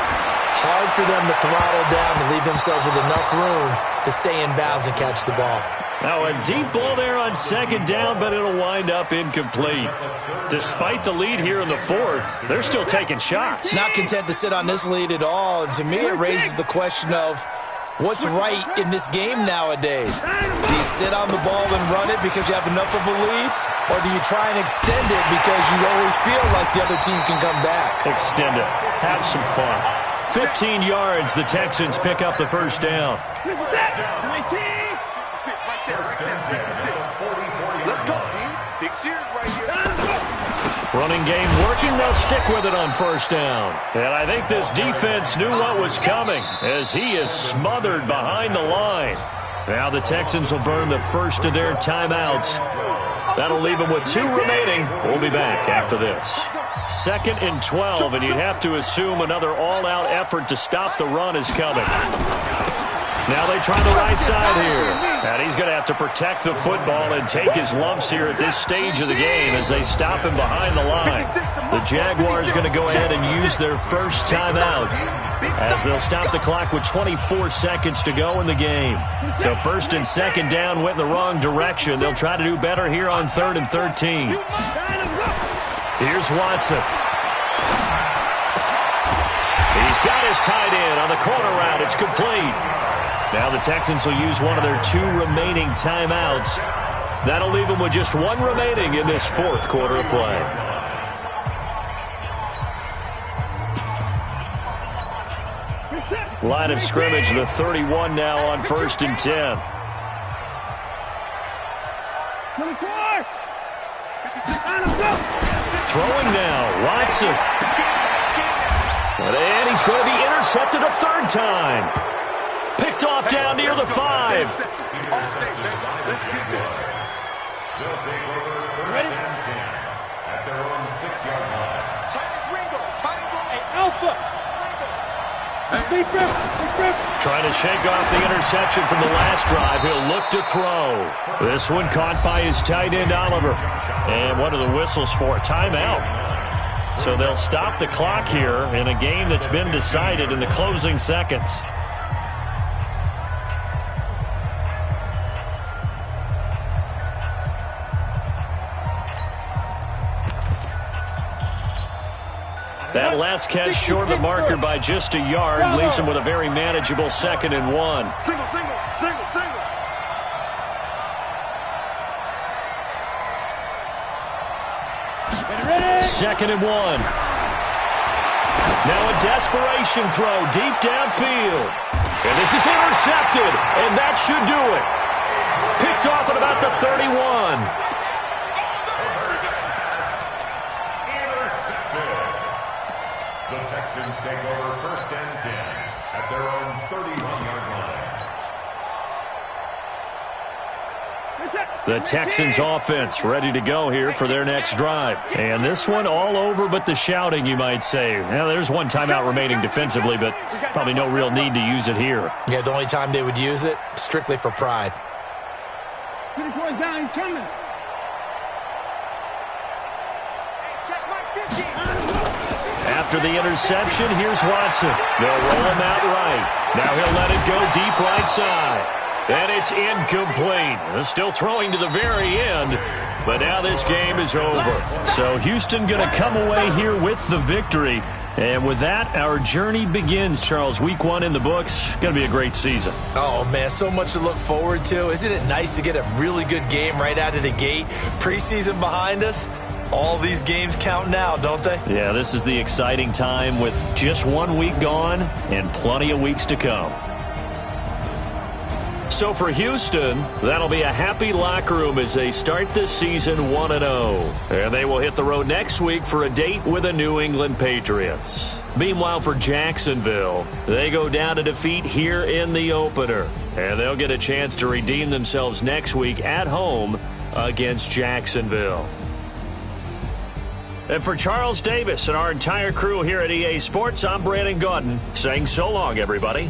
Hard for them to throttle down to leave themselves with enough room to stay in bounds and catch the ball. Now a deep ball there on second down, but it'll wind up incomplete. Despite the lead here in the fourth, they're still taking shots. Not content to sit on this lead at all. And to me, it raises the question of what's right in this game nowadays. Do you sit on the ball and run it because you have enough of a lead? Or do you try and extend it because you always feel like the other team can come back? Extend it. Have some fun. 15 yards, the Texans pick up the first down. Let's go, team. Big series right here. Running game working. They'll stick with it on first down. And I think this defense knew what was coming as he is smothered behind the line. Now the Texans will burn the first of their timeouts. That'll leave them with 2 remaining. We'll be back after this. 2nd and 12, and you'd have to assume another all-out effort to stop the run is coming. Now they try the right side here. And he's going to have to protect the football and take his lumps here at this stage of the game as they stop him behind the line. The Jaguars going to go ahead and use their first timeout as they'll stop the clock with 24 seconds to go in the game. So 1st and 2nd down went in the wrong direction. They'll try to do better here on 3rd and 13. Here's Watson. He's got his tight end on the corner route. It's complete. Now the Texans will use one of their 2 remaining timeouts. That'll leave them with just 1 remaining in this 4th quarter of play. Line of scrimmage, the 31 now on 1st and 10. 24. Throwing now, Watson. And he's going to be intercepted a 3rd time. Picked off down near the 5. Let's do this. They'll take over 1st and 10 at their own 6-yard line. Alpha. Trying to shake off the interception from the last drive. He'll look to throw. This one caught by his tight end, Oliver. And one of the whistles for a timeout. So they'll stop the clock here in a game that's been decided in the closing seconds. That last catch short of the marker by just a yard leaves him with a very manageable 2nd and 1. Single. 2nd and 1. Now a desperation throw deep downfield. And this is intercepted, and that should do it. Picked off at about the 31. The Texans take over 1st and 10 at their own 31-yard line. The Texans offense ready to go here for their next drive. And this one all over but the shouting, you might say. Now, there's 1 timeout remaining defensively, but probably no real need to use it here. Yeah, the only time they would use it, strictly for pride. 24 down, he's coming. After the interception, here's Watson. They'll roll him out right. Now he'll let it go deep right side. And it's incomplete. Still throwing to the very end, but now this game is over. So Houston going to come away here with the victory. And with that, our journey begins, Charles. Week 1 in the books. Going to be a great season. Oh, man, so much to look forward to. Isn't it nice to get a really good game right out of the gate? Preseason behind us. All these games count now, don't they? Yeah, this is the exciting time with just 1 week gone and plenty of weeks to come. So for Houston, that'll be a happy locker room as they start this season 1-0. And they will hit the road next week for a date with the New England Patriots. Meanwhile, for Jacksonville, they go down to defeat here in the opener. And they'll get a chance to redeem themselves next week at home against Jacksonville. And for Charles Davis and our entire crew here at EA Sports, I'm Brandon Gaudin saying so long, everybody.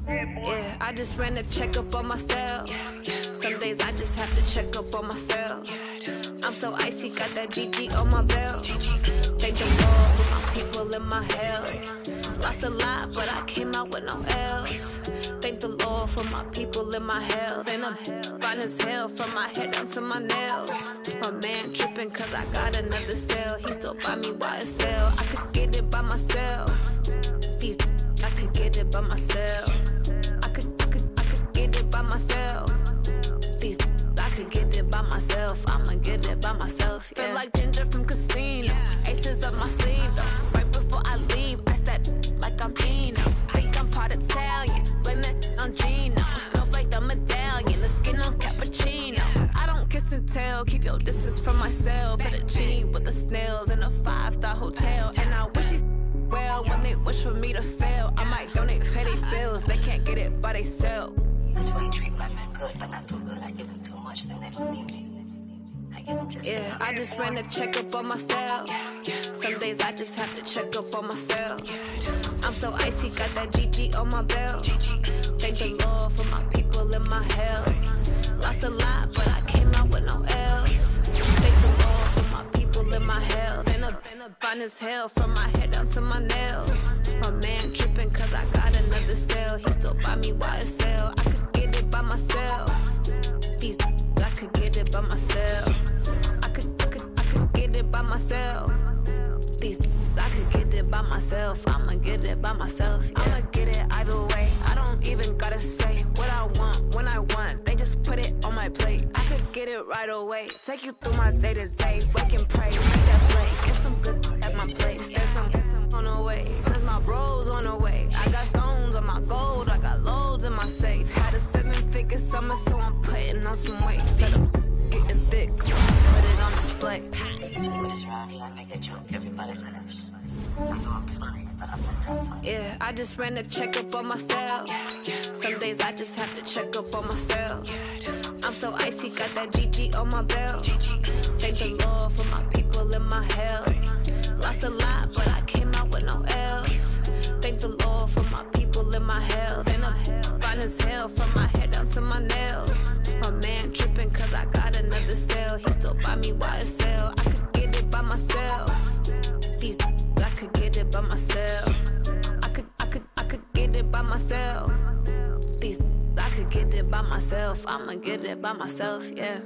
Yeah, I just ran a checkup on myself. Some days I just have to check up on myself. I'm so icy, got that GG on my belt. Thank the Lord for my people in my health. Lost a lot, but I came out with no L's. Thank the Lord for my people in my health. And I'm fine as hell from my head down to my nails. My man tripping cause I got another cell. He still buy me YSL. I could get it by myself. These I could get it by myself. I could get it by myself. These I could get it by myself. I'ma get it by myself. Yeah. Feel like Ginger from Casino. Aces up my sleeve though. Right before I leave, I said like I'm Eno. Think I'm part Italian. Blame it on Gino. Snowflake the medallion. The skin on cappuccino. I don't kiss and tell. Keep your distance from myself. At a genie with the snails in a 5-star hotel. And I wish he's well when they wish for me to fail. I might donate petty bills. They can't get it by themselves. That's why you treat my men good, but not too good. I give them too much, then they don't need me. I give them just yeah, I just ran a checkup on myself. Some days I just have to check up on myself. I'm so icy, got that GG on my belt. Thank the Lord for my people in my health. Lost a lot, but I came out with no L's. Thank the Lord for my people in my health. And I'm fine as hell from my head down to my nails. My man tripping cause I got another cell. He still buy me YSL. I could get it by myself. These I could get it by myself. I could get it by myself. These I could get it by myself. I'ma get it by myself. Yeah. I'ma get it either way. I don't even gotta say what I want when I want. They just put it on my plate. I could get it right away. Take you through my day to day. Wake and pray. Make that play. Get some good at my place. There's some on the way. Cause my bro's on the way. I got stones on my gold. I got loads in my safe. Had a 7-figure summer, so I'm putting on some weight. Set up getting thick. So I put it on display. But it's around here, I make a joke, everybody laughs. I know I'm funny, but I'm not that funny. Yeah, I just ran a checkup on myself. Some days I just have to check up on myself. I'm so icy, got that GG on my belt. Thank the Lord for my people in my health. Lost a lot, but I came out with no L's. Thank the Lord for my people in my health. And I'm fine as hell from my head down to my nails. My man tripping cause I got another cell. He still buy me YSL. I could get it by myself. These I could get it by myself. I could get it by myself. These I could get it by myself. I'ma get it by myself, yeah.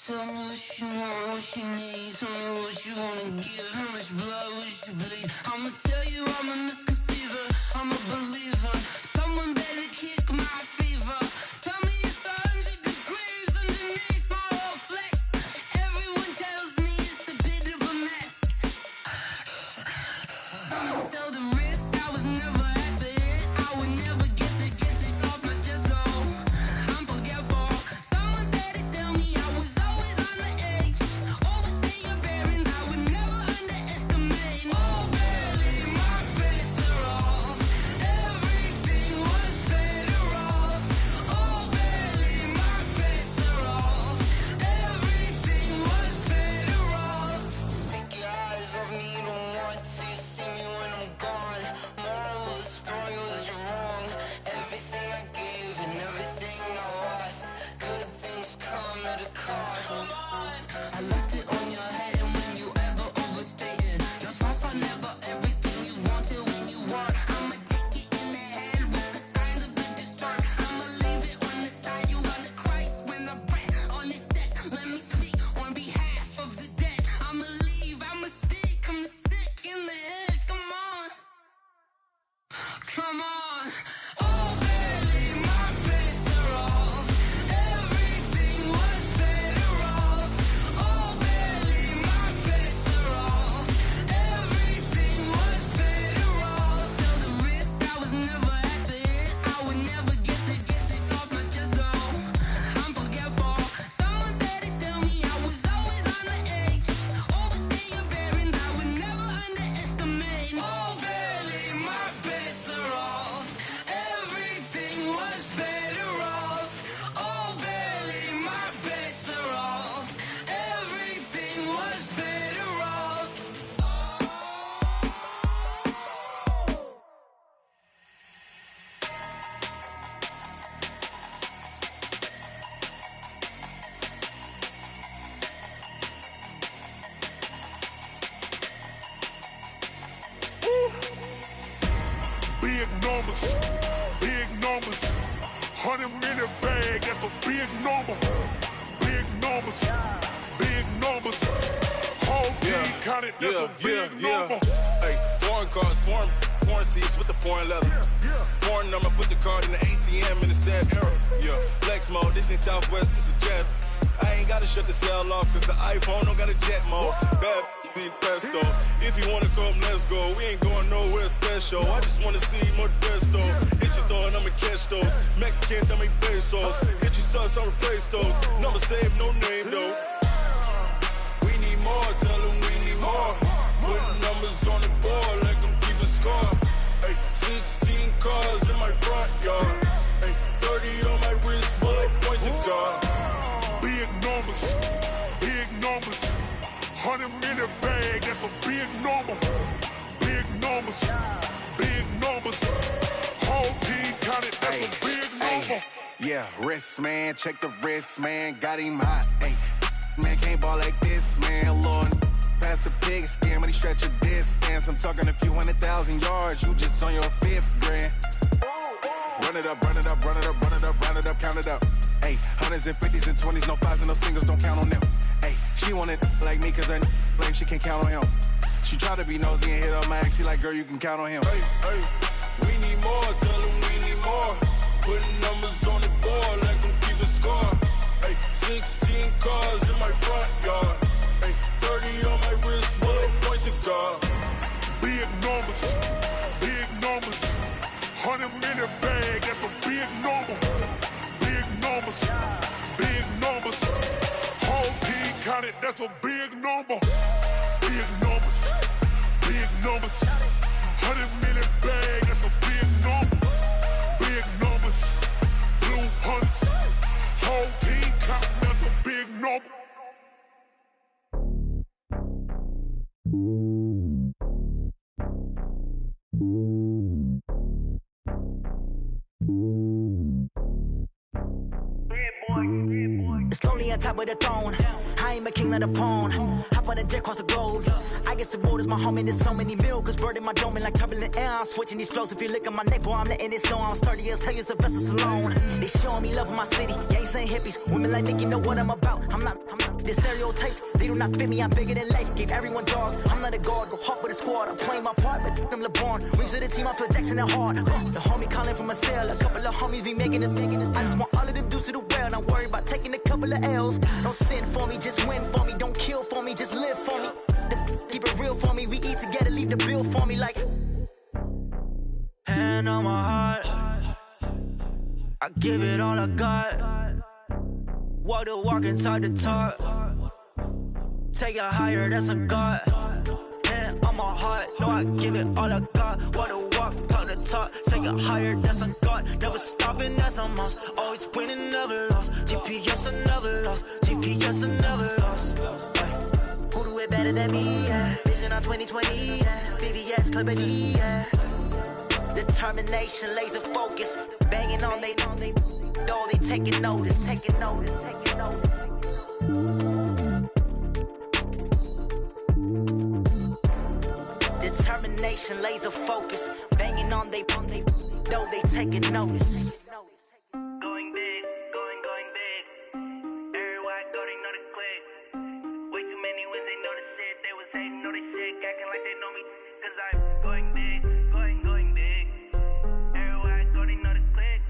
Tell me what you want, what you need. Tell me what you wanna give. How much blood would you bleed? I'ma tell you I'm a misconceiver. I'm a believer. Someone better kick my fever. Tell me it's 100 degrees underneath my whole flesh. Everyone tells me it's a bit of a mess. I'ma tell the risk I was never at the end. I would never get it off my chest though. I'm forgetful. Someone better tell me I was always on the edge. Overstay your bearings, I would never underestimate. Oh baby, my bets are off. Everything numbers, big numbers. 100-minute bag, that's a big number. Big numbers, big numbers. Whole team counted, that's a big number. Hey, foreign cars, foreign seats with the foreign leather. Foreign number, put the card in the ATM in the sad era. Yeah, flex mode, this ain't Southwest, this is jet. I ain't gotta shut the cell off, cause the iPhone don't got a jet mode. Bad need pesto. If you wanna come, let's go. We ain't going nowhere special. I just wanna see more desto. Hit your throw and I'ma catch those. Mexican, I'ma make pesos. Hit your sauce, I'll replace those. Number saved, no name though. We need more, tell them we need more. Putting numbers on the board, let them keep a score. Hey, 16 cars in my front yard. Hey, 30 on my wrist, bullet point to God. Big numbers, big numbers. 100-minute bag, that's a big number. Big numbers, big numbers. Whole team counted, that's a big number. Yeah, wrist man, check the wrist man, got him hot. Ay, man can't ball like this, man. Lord, past the pig skin, when he stretch a distance. I'm talking a few 100,000 yards, you just on your 5th grand. Run it up, run it up, run it up, run it up, run it up, count it up. Ay, 100s and 50s and 20s, no 5s and no singles, don't count on them. Ay, she want it like me, cause her blame, she can't count on him. She try to be nosy and hit up my ex, she like, girl, you can count on him. Hey, we need more, tell them we need more. Putting numbers on the board, let them keep a score. Hey, 16 cars in my front yard. Hey, 30 on my wrist, bullet point to God. Big numbers, big numbers. 100-minute bag, that's a big number. Big numbers, big numbers. Whole team counted, that's a big number. Big numbers, big numbers. 100-minute bag, that's a big number. Big numbers, blue hunts. Whole team counting, that's a big number. It's lonely on top of the throne. I ain't a king, not a pawn. Hop on a jet across the globe. I guess the road is my home and there's so many milkers burning my dome like turbulent air. I'm switching these flows. If you look at my neck, boy, I'm letting it snow. I'm sturdy as hell, Sylvester Stallone. They showing me love in my city. Gangs ain't hippies. Women like Nick, you know what I'm about. I'm not the stereotypes. They do not fit me. I'm bigger than life. Gave everyone dogs. I'm not a guard. Go hard with a squad. I'm playing my part, but them LeBron. Rings to the team. I feel Jackson and hard. The homie calling from a cell. A couple of homies be making it. I just want all of them dudes to the well. Not worry about taking a couple of L's. Don't sin for me, just win for me. Don't kill for me, just live for me. Keep it real for me. We eat together, leave the bill for me like. Hand on my heart, I give it all I got. Walk the walk and talk the talk. Take it higher, that's a God. Hand on my heart, no, I give it all I got. Walk the walk, talk the talk. Take it higher, that's a God. Never stopping, that's a must. Always winning, never lost. GPS, I never lost. GPS, I never lost. Who do it better than me? Yeah. Vision on 2020. Yeah. VVS, Clippity. Yeah. Determination, laser focus. Banging on they door, they taking notice. Taking notice. Taking notice. Determination, laser focus. Banging on they door, they taking notice. Going big, going big. Everywhere I go, they know the click. Way too many wins, they know the shit. They was hating, know they sick, acting like they know me. Cause I'm going big, going big. Everywhere I go, they know the click.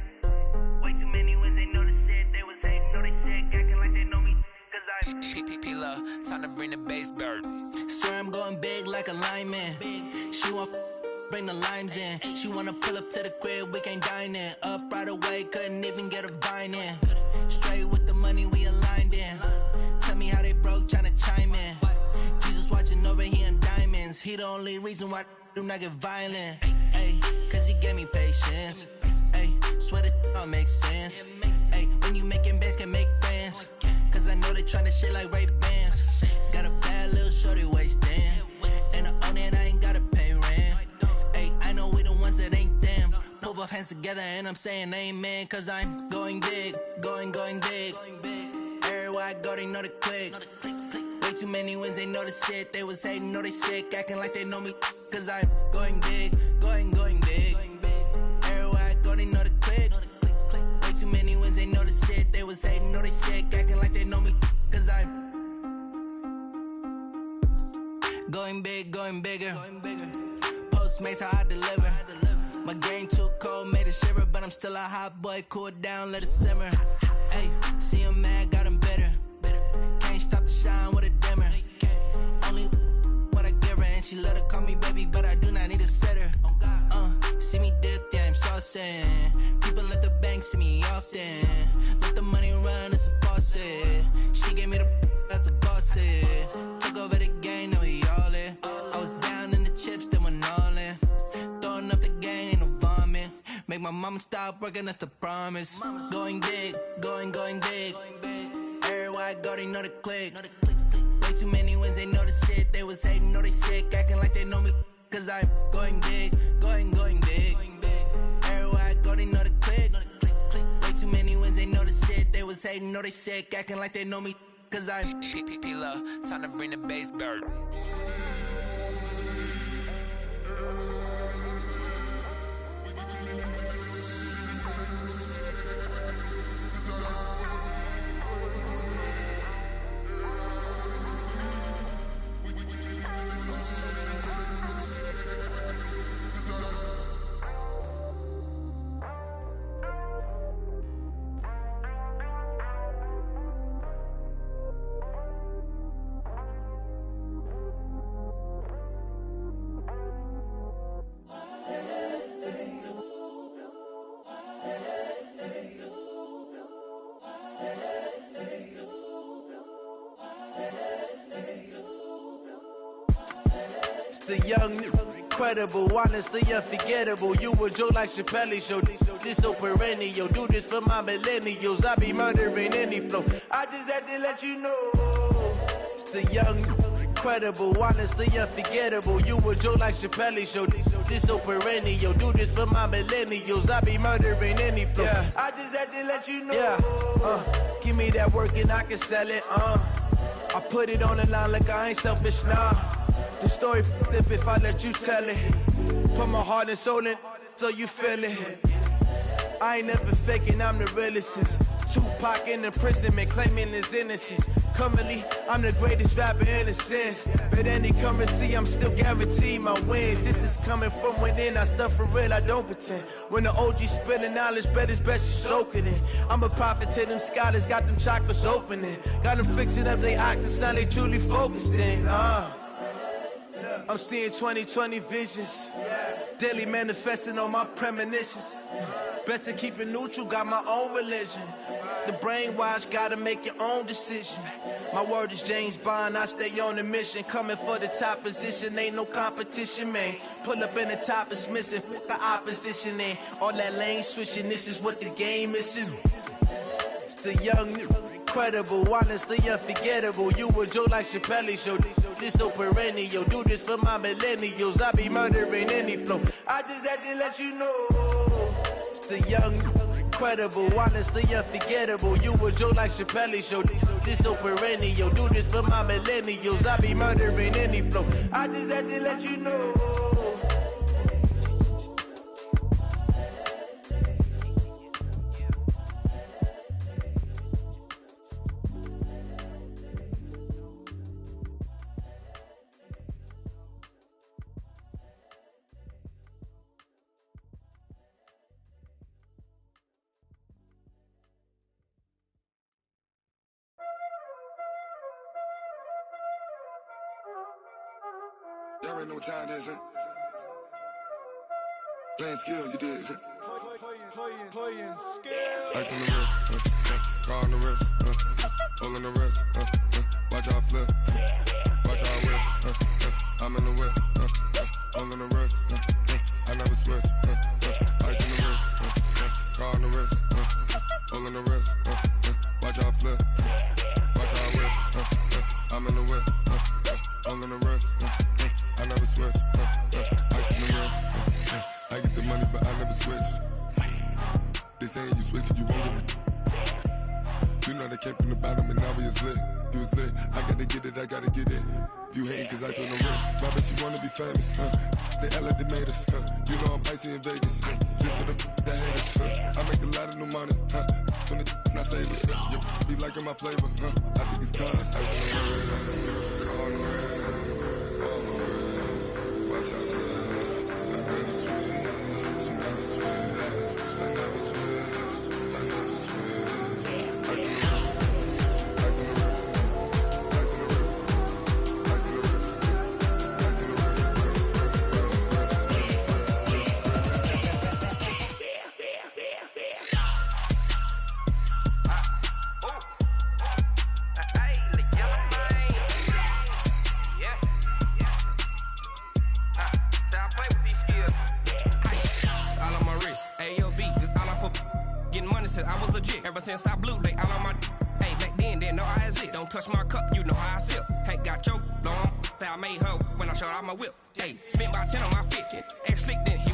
Way too many wins, they know the shit. They was hating, know they sick, acting like they know me. Cause I'm P-P-P-Love, time to bring the bass bird. Swear I'm going big like a lineman. She want bring the limes in. She wanna pull up to the crib, we can't dine in. Up right away, couldn't even get a vine in. Straight with the money, we aligned in. Tell me how they broke, tryna chime in. Jesus watching over here in diamonds. He the only reason why I do not get violent. Ay, cause he gave me patience. Ay, swear that all makes sense. Ay, when you making bands, can make friends. Cause I know they tryna shit like Ray-Bans. Got a bad little shorty wasting. And I own it, I ain't gotta pay rent. Ay, I know we the ones that ain't them. Pull both hands together and I'm saying amen. Cause I'm going big, going big. Everywhere I go, they know the click. Way too many wins, they know the shit. They was hating, know they sick, acting like they know me. Cause I'm going big, going big. Everywhere sick, acting like they know me, cause I'm going big, going bigger. Postmates, how I deliver. My game too cold, made it shiver, but I'm still a hot boy. Cool it down, let it simmer. Hey, see him mad, got him bitter. Can't stop the shine with a dimmer. Only what I give her, and she love to call me baby, but I do not need a sitter. See me dip, yeah, I'm saucing. People at the bank see me often. Let the money run, it's a faucet. She gave me the that's a bosses. Took over the game, now we all in. I was down in the chips, then went all in. Throwing up the game, ain't no vomit. Make my mama stop working, that's the promise. Going big, going big. Everywhere I go, they know the click. Way too many wins, they know the shit. They was hating, know they sick, acting like they know me. Cause I'm going big, going big. Everywhere I go, they know the click. Way too many wins, they know the shit. They was hating, know they sick, acting like they know me. Cause I'm P-P-P-Love, time to bring the bass bird. The young, incredible, honestly unforgettable. You a joke like Chappelle show. This so perennial. Do this for my millennials. I be murdering any flow. I just had to let you know. It's the young, incredible, honestly unforgettable. You a joke like Chappelle show. This so perennial. Do this for my millennials. I be murdering any flow. Yeah. I just had to let you know. Yeah. Give me that work and I can sell it. I put it on the line like I ain't selfish, nah. The story flip if I let you tell it. Put my heart and soul in so you feel it. I ain't never faking, I'm the realest since Tupac in imprisonment, claiming his innocence. Currently, I'm the greatest rapper in a sense. But any currency, I'm still guaranteed my wins. This is coming from within, I stuff for real, I don't pretend. When the OG spilling knowledge, bet it's best you soak it in. I'm a prophet to them scholars, got them chakras opening. Got them fixing up they octaves, now they truly focused in. I'm seeing 2020 visions, daily manifesting on my premonitions. Best to keep it neutral, got my own religion. The brainwash, gotta make your own decision. My word is James Bond, I stay on the mission. Coming for the top position, ain't no competition, man. Pull up in the top, it's missing, fuck the opposition, ain't all that lane switching, this is what the game is. It's the young, incredible, honestly unforgettable. You a joke like Chappelle show. This so perennial. Do this for my millennials. I be murdering any flow. I just had to let you know. It's the young, incredible, honestly unforgettable. You a joke like Chappelle show. This so perennial. Do this for my millennials. I be murdering any flow. I just had to let you know. Y'all already know what time it is, huh? Playing skills, you did. Playing skills. Ice on the wrist, car on the wrist, hole in the wrist, watch how I flip, watch how I whip, I'm in the whip, hole in the wrist, I never switch, ice on the wrist, car on the wrist, hole in the wrist, watch how I flip, watch how I whip, I'm in the whip, hole in the wrist, I never switch, ice on the wrist, I get the money but I never switch. They saying you switch 'cause you won't get it. You know they can't Came from the bottom and now we is lit. You was lit, I gotta get it, I gotta get it. You hating cause I took no risks. My bitch, you wanna be famous, They act like they made us, You know I'm icy in Vegas, This for the that haters, I make a lot of new money, When the not savers, Be liking my flavor, I think it's cause ice on the wrist, on the wrist, on the wrist. Watch out, cuz I never switch, I never switch, I never switch, I never switch. Ice on the wrist, ice on the wrist, ice on the wrist, ice on the wrist, ice on the wrist, I was legit ever since I blew they all on my hey back then didn't know I exist. Don't touch my cup, you know how I sip. Hey, got your blown that I made her when I showed out my whip. Hey, spent about 10 on my 50. Ex slick then he